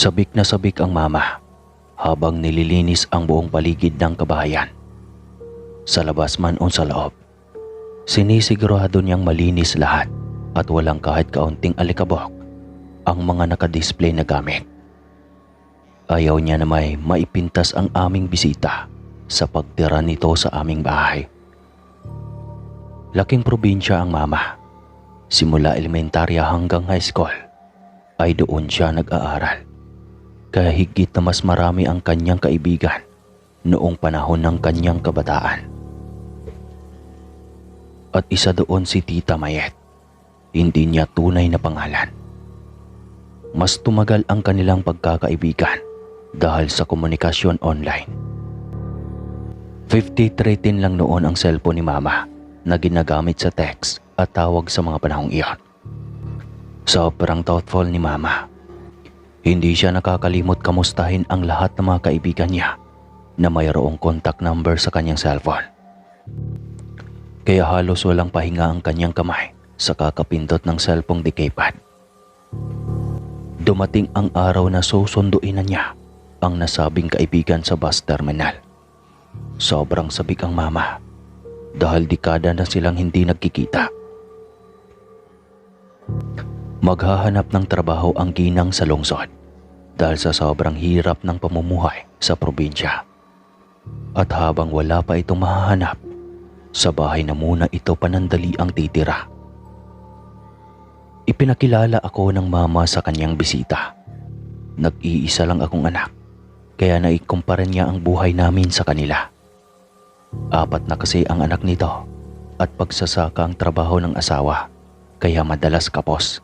Sabik ang mama habang nililinis ang buong paligid ng kabahayan. Sa labas man o sa loob, sinisigurado niyang malinis lahat at walang kahit kaunting alikabok ang mga nakadisplay na gamit. Ayaw niya na may maipintas ang aming bisita sa pagtira nito sa aming bahay. Laking probinsya ang mama. Simula elementarya hanggang high school ay doon siya nag-aaral. Kaya higit na mas marami ang kanyang kaibigan noong panahon ng kanyang kabataan. At isa doon si Tita Mayet. Hindi niya tunay na pangalan. Mas tumagal ang kanilang pagkakaibigan dahil sa komunikasyon online. 5310 lang noon ang cellphone ni Mama na ginagamit sa text at tawag sa mga panahong iyon. Sobrang thoughtful ni Mama. Hindi siya nakakalimot kamustahin ang lahat ng mga kaibigan niya na mayroong contact number sa kanyang cellphone. Kaya halos walang pahinga ang kanyang kamay sa kakapindot ng cellphone decay pad. Dumating ang araw na susunduin na niya ang nasabing kaibigan sa bus terminal. Sobrang sabik ang mama dahil dekada na silang hindi nagkikita. Maghahanap ng trabaho ang ginang sa lungsod dahil sa sobrang hirap ng pamumuhay sa probinsya. At habang wala pa itong mahahanap, sa bahay na muna ito panandali ang titira. Ipinakilala ako ng mama sa kanyang bisita. Nag-iisa lang akong anak, kaya naikumpara niya ang buhay namin sa kanila. 4 na kasi ang anak nito at pagsasaka ang trabaho ng asawa, kaya madalas kapos.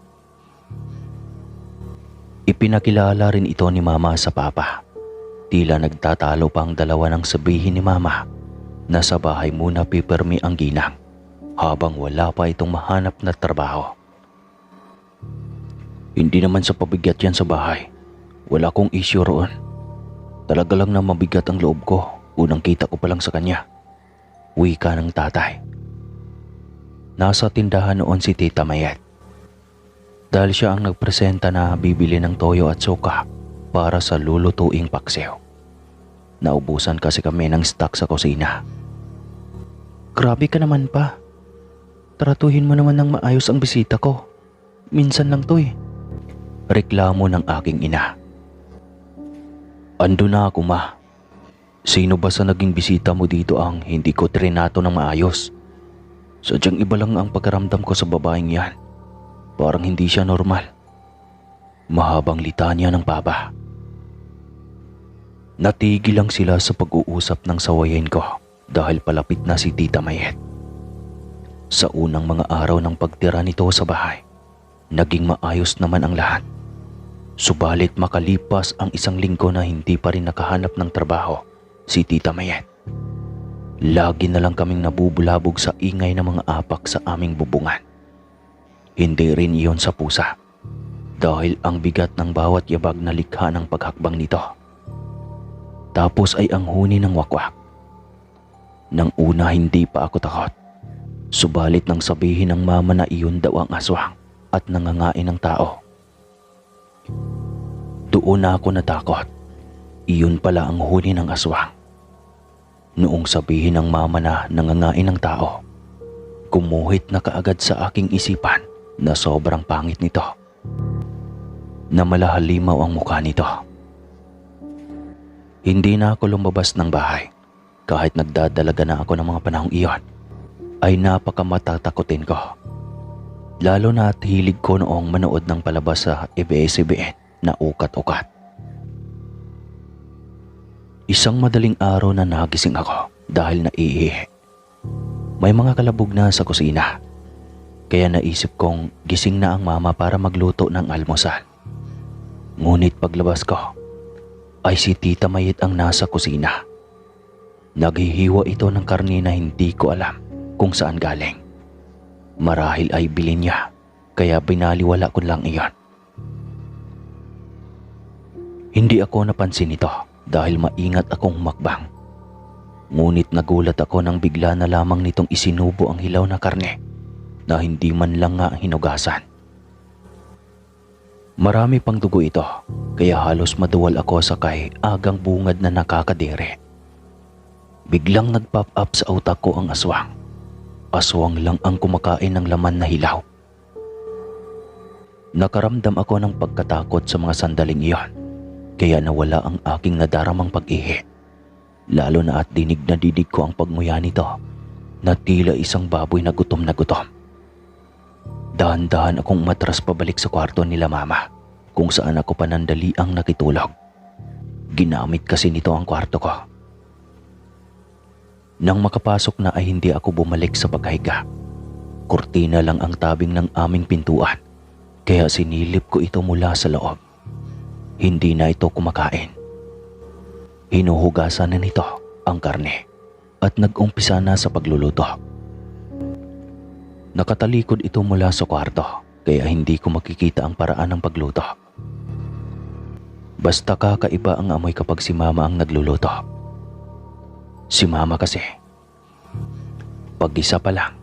Ipinakilala rin ito ni mama sa papa. Tila nagtatalo pa ang dalawa nang sabihin ni mama na sa bahay muna pipirmi ang ginang habang wala pa itong mahanap na trabaho. Hindi naman sa pabigat yan sa bahay. Wala kong issue roon. Talaga lang na mabigat ang loob ko unang kita ko pa lang sa kanya. Wika ng tatay. Nasa tindahan noon si Tita Mayet. Dahil siya ang nagpresenta na bibili ng toyo at suka para sa lulutuing paksiw. Naubusan kasi kami ng stock sa kusina. Grabe ka naman pa. Tratuhin mo naman ng maayos ang bisita ko. Minsan lang to eh. Reklamo ng aking ina. Ando na ako ma. Sino ba sa naging bisita mo dito ang hindi ko trinato ng maayos? Sadyang iba lang ang pagkaramdam ko sa babaeng yan. Parang hindi siya normal. Mahabang litanya ng papa. Natigil lang sila sa pag-uusap ng sawayin ko dahil palapit na si Tita Mayet. Sa unang mga araw ng pagtira nito sa bahay, naging maayos naman ang lahat. Subalit makalipas ang 1 linggo na hindi pa rin nakahanap ng trabaho si Tita Mayet. Lagi na lang kaming nabubulabog sa ingay ng mga apak sa aming bubungan. Hindi rin iyon sa pusa dahil ang bigat ng bawat yabag na likha ng paghakbang nito. Tapos ay ang huni ng wakwak. Nang una hindi pa ako takot. Subalit nang sabihin ng mama na iyon daw ang aswang at nangangain ng tao. Doon na ako natakot. Iyon pala ang huni ng aswang. Noong sabihin ng mama na nangangain ng tao, gumuhit na kaagad sa aking isipan na sobrang pangit nito. Na malahalimaw ang mukha nito. Hindi na ako lumabas ng bahay. Kahit nagdadalaga na ako ng mga panahong iyon, ay napakamatatakotin ko. Lalo na at hilig ko noong manood ng palabas sa ABS-CBN na ukat-ukat. Isang madaling araw na nagising ako dahil naiihi. May mga kalabog na sa kusina. Kaya naisip kong gising na ang mama para magluto ng almusal. Ngunit paglabas ko, ay si Tita Mayet ang nasa kusina. Naghihiwa ito ng karne na hindi ko alam kung saan galing. Marahil ay bilin niya, kaya binaliwala ko lang iyon. Hindi ako napansin ito dahil maingat akong humakbang. Ngunit nagulat ako nang bigla na lamang nitong isinubo ang hilaw na karne na hindi man lang nga hinugasan. Marami pang dugo ito, kaya halos maduwal ako sa kay agang bungad na nakakadiri. Biglang nag-pop up sa utak ko ang aswang. Aswang lang ang kumakain ng laman na hilaw. Nakaramdam ako ng pagkatakot sa mga sandaling iyon, kaya nawala ang aking nadaramang pag-ihi. Lalo na at dinig na dinig ko ang pagmuya nito na tila isang baboy na gutom na gutom. Dahan-dahan akong umatras pabalik sa kwarto nila mama, kung saan ako panandaliang nakitulog. Ginamit kasi nito ang kwarto ko. Nang makapasok na ay hindi ako bumalik sa paghiga. Kurtina lang ang tabing ng aming pintuan, kaya sinilip ko ito mula sa loob. Hindi na ito kumakain. Hinuhugasan na nito ang karne at nag-umpisa na sa pagluluto. Nakatalikod ito mula sa kwarto, kaya hindi ko makikita ang paraan ng pagluto. Basta kakaiba ang amoy kapag si mama ang nagluluto. Si mama kasi, pag-isa pa lang,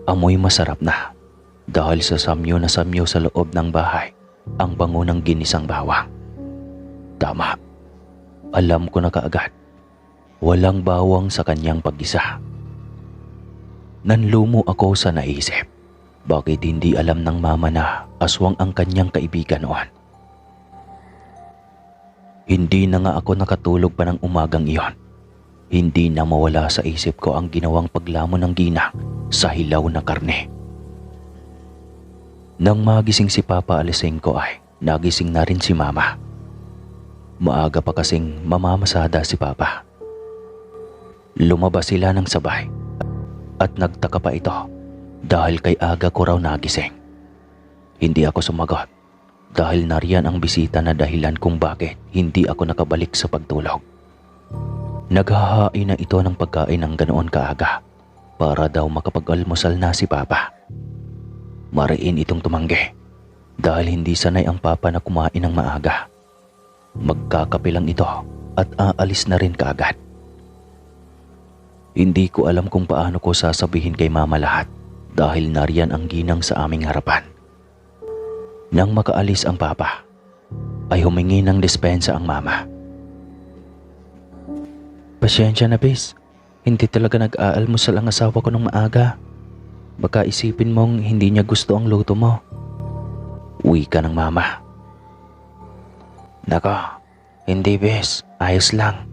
amoy masarap na dahil sa samyo na samyo sa loob ng bahay ang bango ng ginisang bawang. Tama, alam ko na kaagad, walang bawang sa kanyang pag-isa. Nanlumo ako sa naisip, bakit hindi alam ng mama na aswang ang kanyang kaibigan noon. Hindi na nga ako nakatulog pa ng umagang iyon. Hindi na mawala sa isip ko ang ginawang paglamon ng ginang sa hilaw na karne. Nang magising si Papa alasing ko ay nagising na rin si Mama. Maaga pa kasing mamamasada si Papa. Lumabas sila ng sabay at nagtaka pa ito dahil kay aga ko raw nagising. Hindi ako sumagot dahil nariyan ang bisita na dahilan kung bakit hindi ako nakabalik sa pagtulog. Naghahain na ito ng pagkain ng ganoon kaaga para daw makapag-almusal na si Papa. Mariin itong tumanggi dahil hindi sanay ang Papa na kumain ng maaga. Magkakape lang ito at aalis na rin kaagad. Hindi ko alam kung paano ko sasabihin kay Mama lahat dahil nariyan ang ginang sa aming harapan. Nang makaalis ang Papa, ay humingi ng dispensa ang Mama. Pasensya na, Bes. Hindi talaga nag-aalmusal ang asawa ko ng maaga. Baka isipin mong hindi niya gusto ang luto mo. Uwi ka ng Mama. Nako, hindi, Bes. Ayos lang.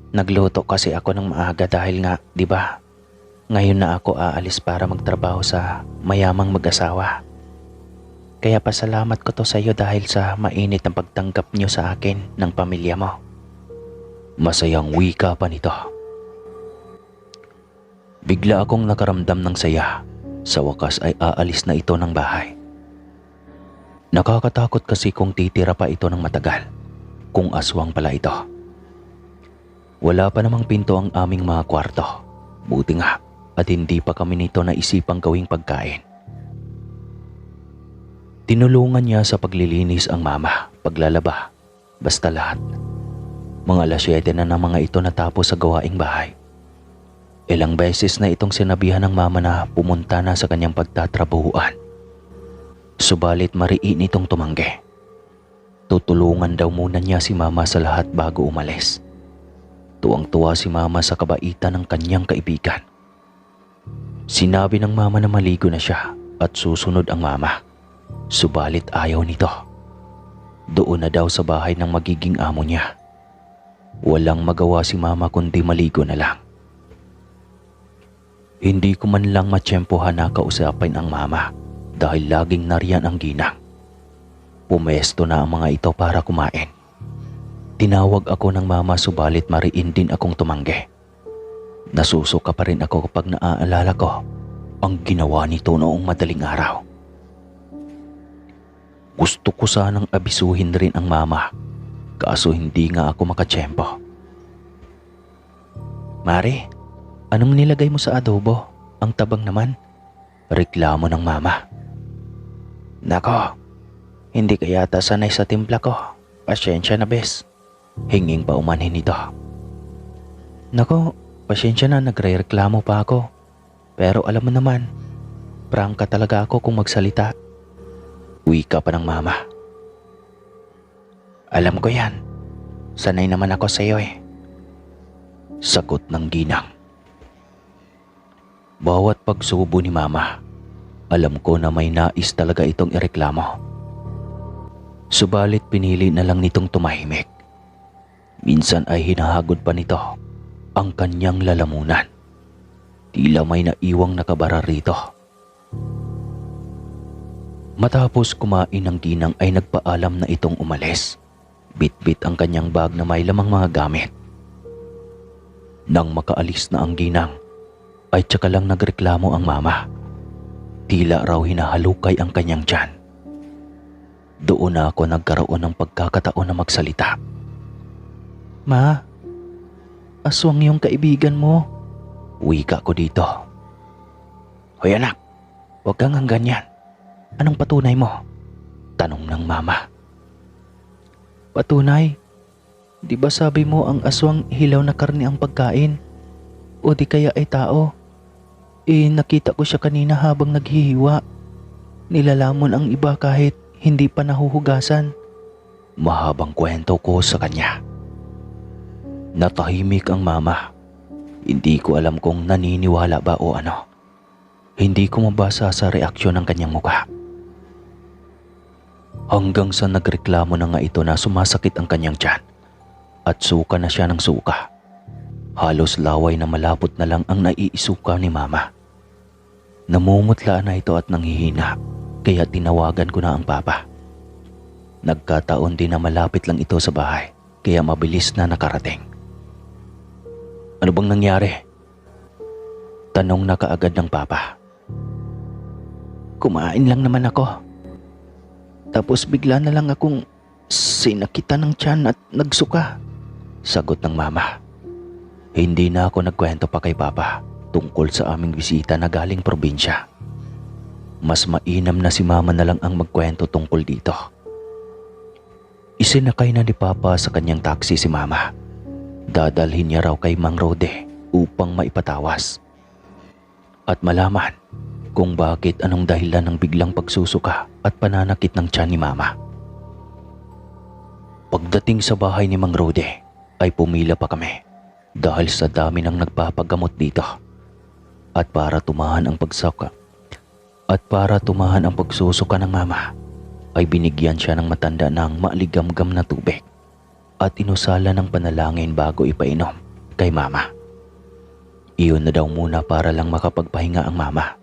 Nagluto kasi ako ng maaga dahil nga, di ba? Ngayon na ako aalis para magtrabaho sa mayamang mag-asawa. Kaya pasalamat ko to sa iyo dahil sa mainit ang pagtanggap niyo sa akin ng pamilya mo. Masayang wika pa nito. Bigla akong nakaramdam ng saya. Sa wakas ay aalis na ito ng bahay. Nakakatakot kasi kung titira pa ito ng matagal. Kung aswang pala ito. Wala pa namang pinto ang aming mga kwarto. Buti nga at hindi pa kami nito naisipang gawing pagkain. Tinulungan niya sa paglilinis ang mama, paglalaba, basta lahat. Mga 7:00 na ng mga ito natapos sa gawaing bahay. Ilang beses na itong sinabihan ng mama na pumunta na sa kanyang pagtatrabuhuan. Subalit mariin itong tumanggi. Tutulungan daw muna niya si mama sa lahat bago umalis. Tuwang-tuwa si mama sa kabaitan ng kanyang kaibigan. Sinabi ng mama na maligo na siya at susunod ang mama. Subalit ayaw nito. Doon na daw sa bahay ng magiging amo niya. Walang magawa si mama kundi maligo na lang. Hindi ko man lang matsyempohan na kausapin ang mama dahil laging nariyan ang ginang. Pumesto na ang mga ito para kumain. Tinawag ako ng mama subalit mariin din akong tumanggi. Nasusuka pa rin ako kapag naaalala ko ang ginawa nito noong madaling araw. Gusto ko sanang abisuhin rin ang mama, kaso hindi nga ako makatsyempo. Mare, anong nilagay mo sa adobo? Ang tabang naman. Reklamo ng mama. Nako, hindi ka yata sanay sa timpla ko. Pasensya na, Bes. Hinging pa umanhin ito. Nako, pasensya na, nagre-reklamo pa ako. Pero alam mo naman, prangka talaga ako kung magsalita. Uwi ka pa ng mama Alam ko yan. Sanay naman ako sa iyo eh. Sagot ng ginang. Bawat pagsubo ni Mama, alam ko na may nais talaga itong ireklamo. Subalit pinili na lang nitong tumahimik. Minsan ay hinahagod pa nito ang kanyang lalamunan. Tila may naiwang nakabara rito. Matapos kumain ng ginang ay nagpaalam na itong umalis. Bit-bit ang kanyang bag na may lamang mga gamit. Nang makaalis na ang ginang, ay tsaka lang nagreklamo ang Mama. Tila raw hinahalukay ang kanyang tiyan. Doon na ako nagkaroon ng pagkakataon na magsalita. Ma, aswang yung kaibigan mo. Wika ko dito. Hoy anak, huwag kang ganyan. Anong patunay mo? Tanong ng Mama. Patunay? Di ba sabi mo ang aswang hilaw na karne ang pagkain? O di kaya ay tao? Nakita ko siya kanina habang naghihiwa. Nilalamon ang iba kahit hindi pa nahuhugasan. Mahabang kwento ko sa kanya. Natahimik ang Mama. Hindi ko alam kung naniniwala ba o ano. Hindi ko mabasa sa reaksyon ng kanyang mukha. Hanggang sa nagreklamo na nga ito na sumasakit ang kanyang tiyan at suka na siya ng suka. Halos laway na malapot na lang ang naiisuka ni Mama. Namumutla na ito at nanghihina, kaya tinawagan ko na ang papa. Nagkataon din na malapit lang ito sa bahay, kaya mabilis na nakarating. Ano bang nangyari? Tanong na kaagad ng papa. Kumain lang naman ako. Tapos bigla na lang akong sinakitan ng tiyan at nagsuka. Sagot ng Mama. Hindi na ako nagkwento pa kay Papa tungkol sa aming bisita na galing probinsya. Mas mainam na si Mama na lang ang magkwento tungkol dito. Isinakay na ni Papa sa kanyang taxi si Mama. Dadalhin niya raw kay Mang Rode upang maipatawas. At malaman kung bakit anong dahilan ng biglang pagsusuka at pananakit ng tiyan ni Mama. Pagdating sa bahay ni Mang Rode ay pumila pa kami dahil sa dami ng nagpapagamot dito. At para tumahan ang pagsusuka ng Mama ay binigyan siya ng matanda ng maaligamgam na tubig at inusala ng panalangin bago ipainom kay Mama. Iyon na daw muna para lang makapagpahinga ang Mama.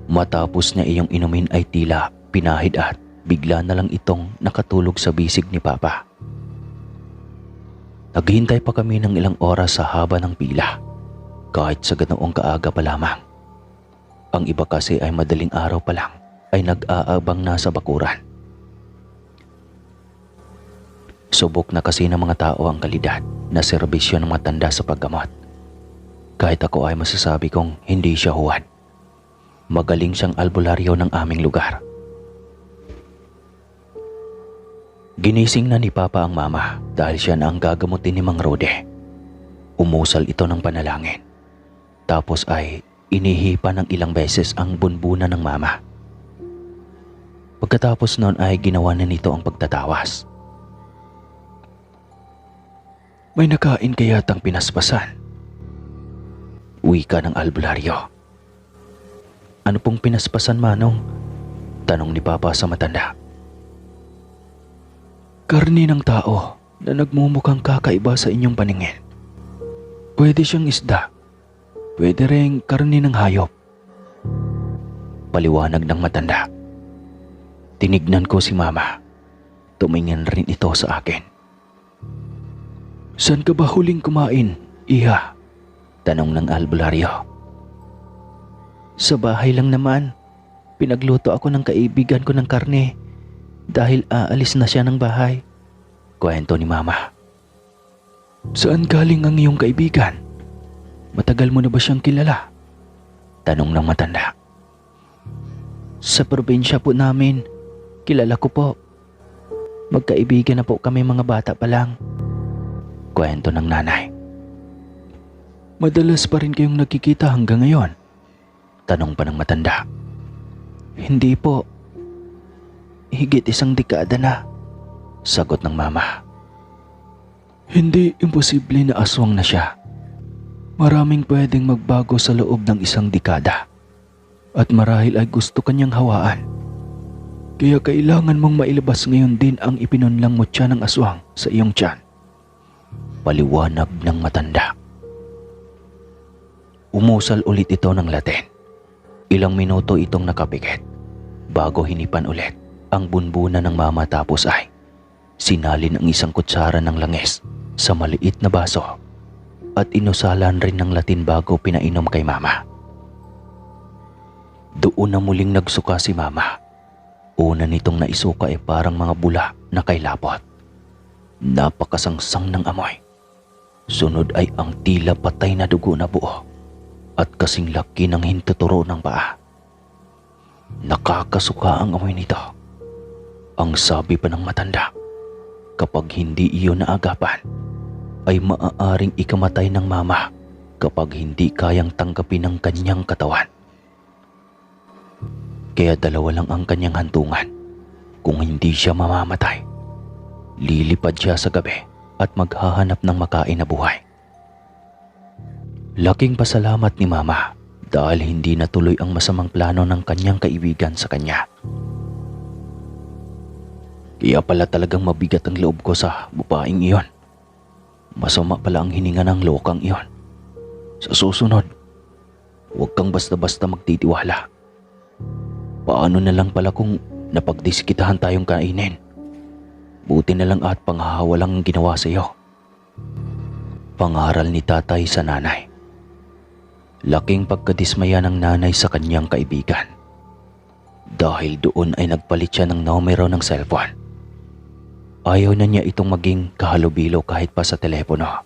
Matapos niya iyong inumin ay tila pinahid at bigla na lang itong nakatulog sa bisig ni Papa. Naghintay pa kami ng ilang oras sa haba ng pila, kahit sa ganoong kaaga pa lamang. Ang iba kasi ay madaling araw pa lang ay nag-aabang na sa bakuran. Subok na kasi ng mga tao ang kalidad na serbisyo ng matanda sa paggamot. Kahit ako ay masasabi kong hindi siya huwad. Magaling siyang albularyo ng aming lugar. Ginising na ni Papa ang Mama dahil siya na ang gagamutin ni Mang Rode. Umusal ito ng panalangin. Tapos ay inihipa ng ilang beses ang bunbunan ng Mama. Pagkatapos noon ay ginawa na nito ang pagtatawas. May nakain kaya tang pinaspasan? Wika ng albularyo. Ano pong pinaspasan, Manong? Tanong ni Papa sa matanda. Karni ng tao na nagmumukhang kakaiba sa inyong paningin. Pwede siyang isda. Pwede ring karni ng hayop. Paliwanag ng matanda. Tinignan ko si Mama. Tumingin rin ito sa akin. Saan ka ba huling kumain, Iha? Tanong ng albularyo. Sa bahay lang naman. Pinagluto ako ng kaibigan ko ng karne dahil aalis na siya ng bahay. Kwento ni Mama. Saan galing ang iyong kaibigan? Matagal mo na ba siyang kilala? Tanong ng matanda. Sa probinsya po namin. Kilala ko po. Magkaibigan na po kami mga bata pa lang. Kwento ng nanay. Madalas pa rin kayong nagkikita hanggang ngayon? Tanong pa ng matanda. Hindi po. Higit 1 dekada na. Sagot ng mama. Hindi imposible na aswang na siya. Maraming pwedeng magbago sa loob ng isang dekada. At marahil ay gusto kanyang hawaan. Kaya kailangan mong mailabas ngayon din ang ipinunlang mutya ng aswang sa iyong tiyan. Paliwanag ng matanda. Umusal ulit ito ng Latin. Ilang minuto itong nakapikit bago hinipan ulit ang bunbuna ng mama, tapos ay sinalin ang isang kutsara ng langis sa maliit na baso at inusalan rin ng Latin bago pinainom kay mama. Doon na muling nagsuka si mama. Una nitong naisuka ay parang mga bula na kay lapot. Napakasangsang ng amoy. Sunod ay ang tila patay na dugo na buo at kasing laki ng hintuturo ng paa. Nakakasuka ang amoy nito. Ang sabi pa ng matanda, kapag hindi iyon naagapan, ay maaaring ikamatay ng mama kapag hindi kayang tanggapin ng kanyang katawan. Kaya dalawa lang ang kanyang hantungan. Kung hindi siya mamamatay, lilipad siya sa gabi at maghahanap ng makain na buhay. Laking pasalamat ni mama dahil hindi natuloy ang masamang plano ng kanyang kaibigan sa kanya. Kaya pala talagang mabigat ang loob ko sa babaeng iyon. Masama pala ang hininga ng lokang iyon. Sa susunod, huwag kang basta-basta magtitiwala. Paano na lang pala kung napagdiskitahan tayong kainin? Buti na lang at panghahawa lang ang ginawa sa iyo. Pangaral ni tatay sa nanay. Laking pagkadismaya ng nanay sa kanyang kaibigan. Dahil doon ay nagpalit siya ng numero ng cellphone. Ayaw na niya itong maging kahalubilo kahit pa sa telepono.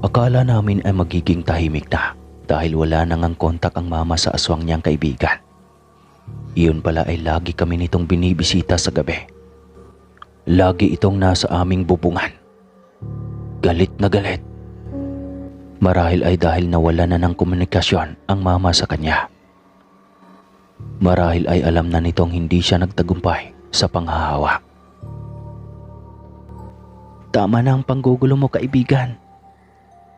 Akala namin ay magiging tahimik na dahil wala nang ang kontak ang mama sa aswang niyang kaibigan. Iyon pala ay lagi kami nitong binibisita sa gabi. Lagi itong nasa aming bubungan. Galit na galit. Marahil ay dahil nawala na ng komunikasyon ang mama sa kanya. Marahil ay alam na nitong hindi siya nagtagumpay sa panghahawa. Tama na ang panggugulo mo, kaibigan.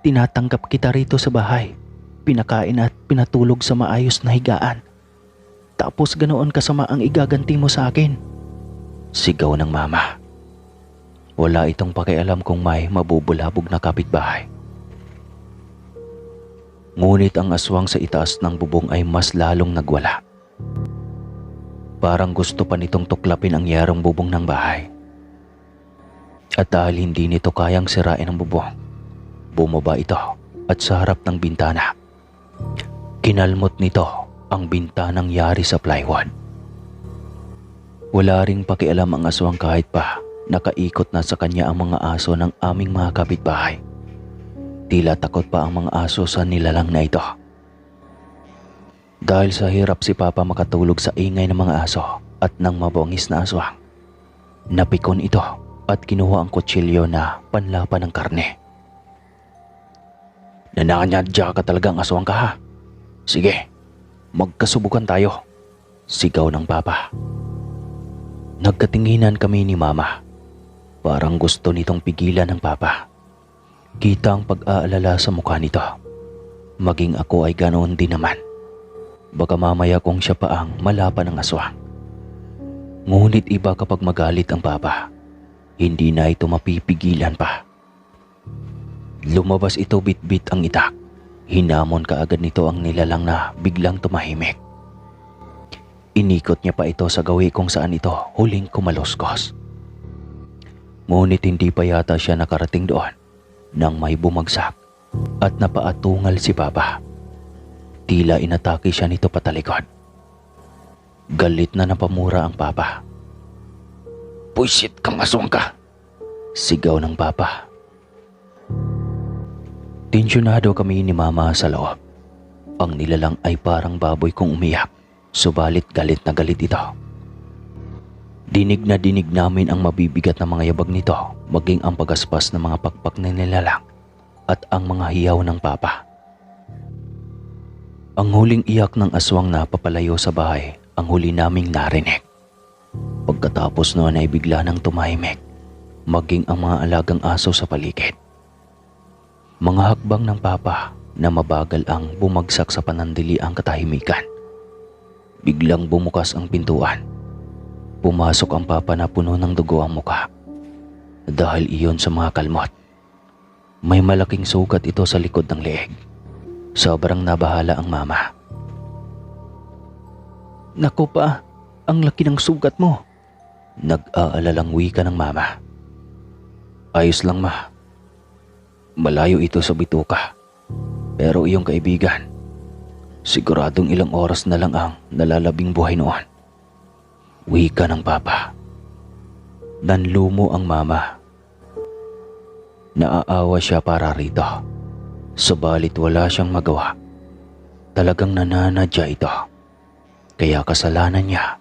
Tinatanggap kita rito sa bahay. Pinakain at pinatulog sa maayos na higaan. Tapos ganoon kasama ang igaganti mo sa akin. Sigaw ng mama. Wala itong pakialam kung may mabubulabog na kapitbahay. Ngunit ang aswang sa itaas ng bubong ay mas lalong nagwala. Parang gusto pa nitong tuklapin ang yarong bubong ng bahay. At dahil hindi nito kayang sirain ang bubong, bumaba ito at sa harap ng bintana. Kinalmot nito ang bintanang yari sa plywood. Wala ring pakialam ang aswang kahit pa nakaikot na sa kanya ang mga aso ng aming mga kapitbahay. Tila takot pa ang mga aso sa nilalang na ito. Dahil sa hirap si Papa makatulog sa ingay ng mga aso at ng mabongis na aswang, napikon ito at kinuha ang kutsilyo na panlapan ng karne. Nananyadya ka talagang aswang ka, ha? Sige, magkasubukan tayo, sigaw ng Papa. Nagkatinginan kami ni Mama. Parang gusto nitong pigilan ng Papa. Kita ang pag-aalala sa mukha nito. Maging ako ay ganoon din naman. Baka mamaya kung siya pa ang malapan ng aswang. Ngunit iba kapag magalit ang Papa. Hindi na ito mapipigilan pa. Lumabas ito bit-bit ang itak. Hinamon kaagad nito ang nilalang na biglang tumahimik. Inikot niya pa ito sa gawi kung saan ito huling kumaluskos. Ngunit hindi pa yata siya nakarating doon nang may bumagsak at napaatungal si Papa. Tila inatake siya nito patalikod. Galit na napamura ang Papa. Puisit kang aswang ka, sigaw ng Papa. Tensyonado kami ni Mama sa loob. Ang nilalang ay parang baboy kung umiyak, subalit galit na galit ito. Dinig na dinig namin ang mabibigat na mga yabag nito, maging ang pagaspas ng mga pakpak na nilalang at ang mga hiyaw ng Papa. Ang huling iyak ng aswang na papalayo sa bahay ang huli naming narinig. Pagkatapos noon ay bigla nang tumahimik, maging ang mga alagang aso sa paligid. Mga hakbang ng papa na mabagal ang bumagsak sa panandili ang katahimikan. Biglang bumukas ang pintuan. Pumasok ang papa na puno ng dugo ang muka. Dahil iyon sa mga kalmot. May malaking sugat ito sa likod ng leeg. Sobrang nabahala ang mama. "Naku pa, ang laki ng sugat mo." Nag-aalalang wika ng mama. "Ayos lang ma. Malayo ito sa bituka. Pero iyong kaibigan, siguradong ilang oras na lang ang nalalabing buhay noon." Wika ng papa. Nanlumo ang mama. Naaawa siya para rito. Subalit wala siyang magawa. Talagang nananadya ito. Kaya kasalanan niya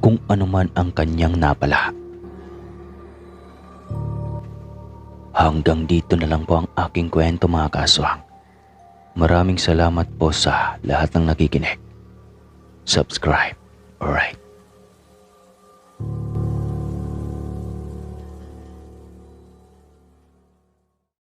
kung anuman ang kanyang napala. Hanggang dito na lang po ang aking kwento mga kaswang. Maraming salamat po sa lahat ng nakikinig. Subscribe. Alright.